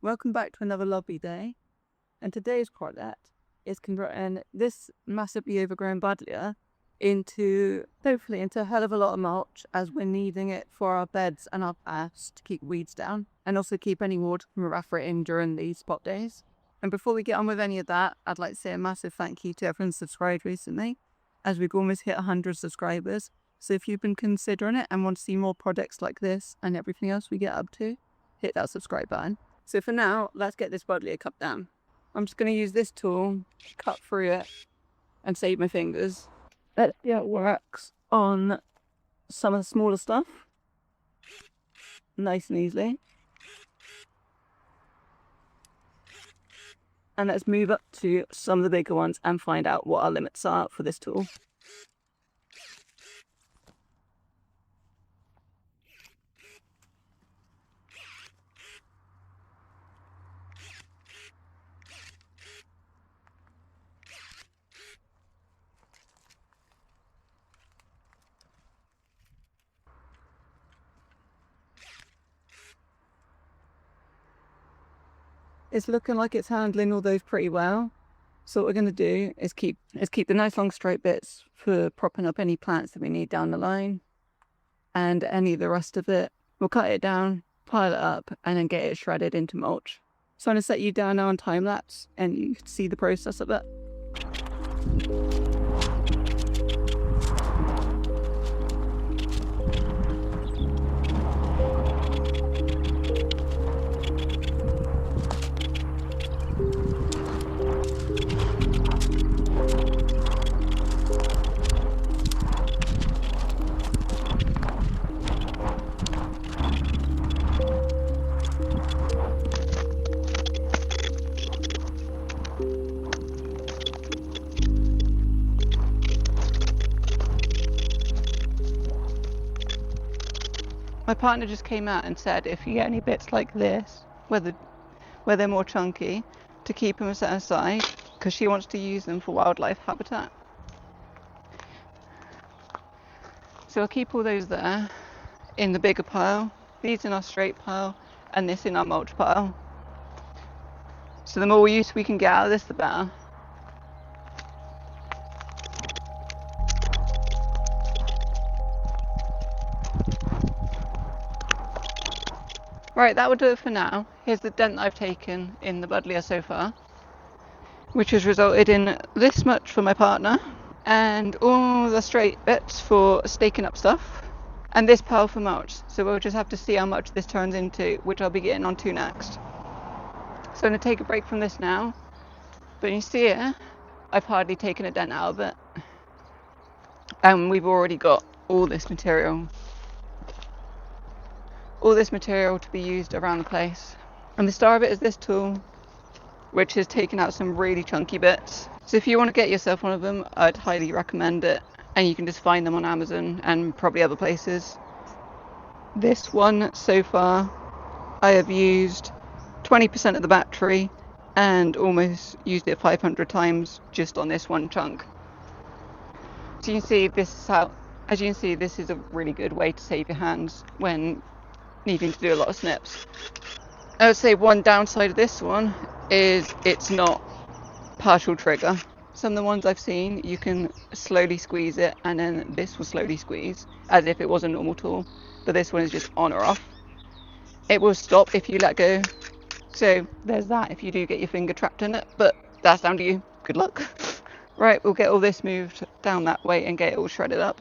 Welcome back to another lovely day, and today's project is converting this massively overgrown buddleia hopefully into a hell of a lot of mulch, as we're needing it for our beds and our paths to keep weeds down and also keep any water from evaporating during these spot days. And before we get on with any of that, I'd like to say a massive thank you to everyone subscribed recently, as we've almost hit 100 subscribers. So if you've been considering it and want to see more projects like this and everything else we get up to, hit that subscribe button. So for now, let's get this buddleia cut down. I'm just going to use this tool, cut through it, and save my fingers. Let's see how it works on some of the smaller stuff. Nice and easily. And let's move up to some of the bigger ones and find out what our limits are for this tool. It's looking like it's handling all those pretty well. So what we're going to do is keep the nice long straight bits for propping up any plants that we need down the line, and any of the rest of it, we'll cut it down, pile it up, and then get it shredded into mulch. So I'm going to set you down now on time lapse, and you can see the process of it. My partner just came out and said if you get any bits like this, where they're more chunky, to keep them set aside, because she wants to use them for wildlife habitat. So I'll keep all those there in the bigger pile, these in our straight pile, and this in our mulch pile. So the more use we can get out of this, the better. Right, that will do it for now. Here's the dent I've taken in the buddleia so far, which has resulted in this much for my partner, and all the straight bits for staking up stuff, and this pile for mulch. So we'll just have to see how much this turns into, which I'll be getting onto next. So I'm going to take a break from this now, but you see here, I've hardly taken a dent out of it, and we've already got all this material to be used around the place. And the star of it is this tool, which has taken out some really chunky bits. So if you want to get yourself one of them, I'd highly recommend it, and you can just find them on Amazon and probably other places. This one so far, I have used 20% of the battery and almost used it 500 times just on this one chunk. So you can see this is a really good way to save your hands when needing to do a lot of snips. I would say one downside of this one is it's not partial trigger. Some of the ones I've seen, you can slowly squeeze it, and then this will slowly squeeze as if it was a normal tool, but this one is just on or off. It will stop if you let go, so there's that if you do get your finger trapped in it, but that's down to you. Good luck. Right, we'll get all this moved down that way and get it all shredded up.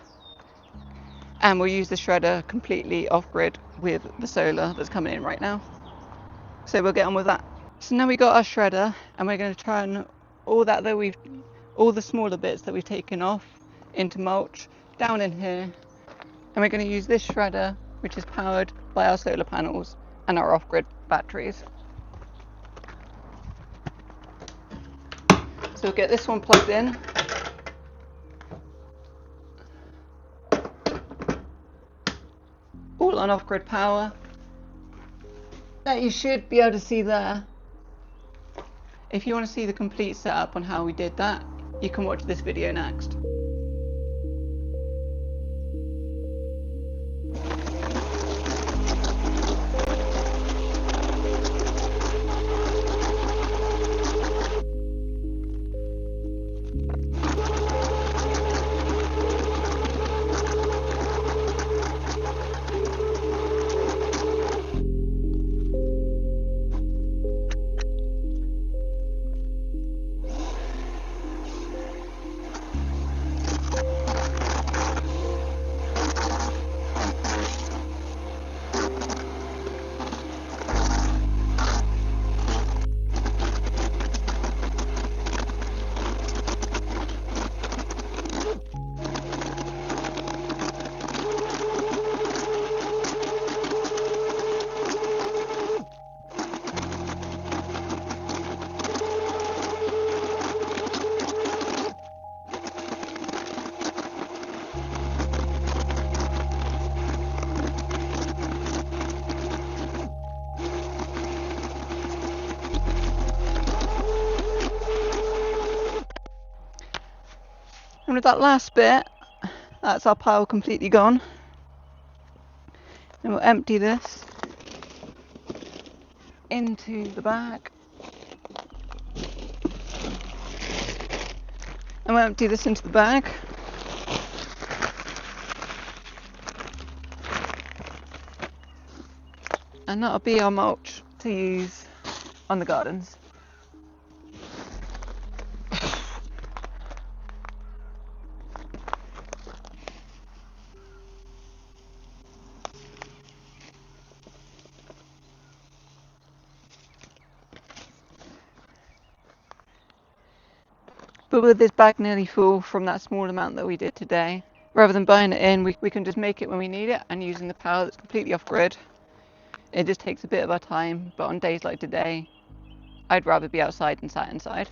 And we'll use the shredder completely off-grid with the solar that's coming in right now. So we'll get on with that. So now we got our shredder, and we're going to turn all the smaller bits that we've taken off into mulch down in here. And we're going to use this shredder, which is powered by our solar panels and our off-grid batteries. So we'll get this one plugged in. All on off-grid power. That you should be able to see there. If you want to see the complete setup on how we did that, you can watch this video next. And with that last bit, that's our pile completely gone. And we'll empty this into the bag. And we'll empty this into the bag. And that'll be our mulch to use on the gardens. But with this bag nearly full from that small amount that we did today, rather than buying it in, we can just make it when we need it, and using the power that's completely off grid. It just takes a bit of our time, but on days like today, I'd rather be outside than sat inside.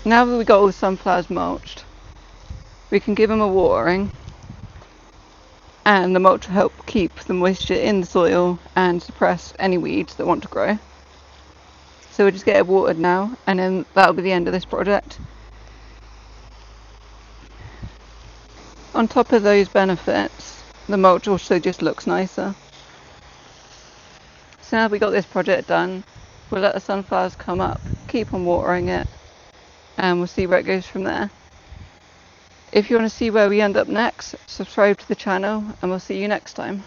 Now that we've got all the sunflowers mulched, we can give them a watering, and the mulch will help keep the moisture in the soil and suppress any weeds that want to grow. So we'll just get it watered now, and then that'll be the end of this project. On top of those benefits, the mulch also just looks nicer. So now that we got this project done, we'll let the sunflowers come up, keep on watering it, and we'll see where it goes from there. If you want to see where we end up next, subscribe to the channel, and we'll see you next time.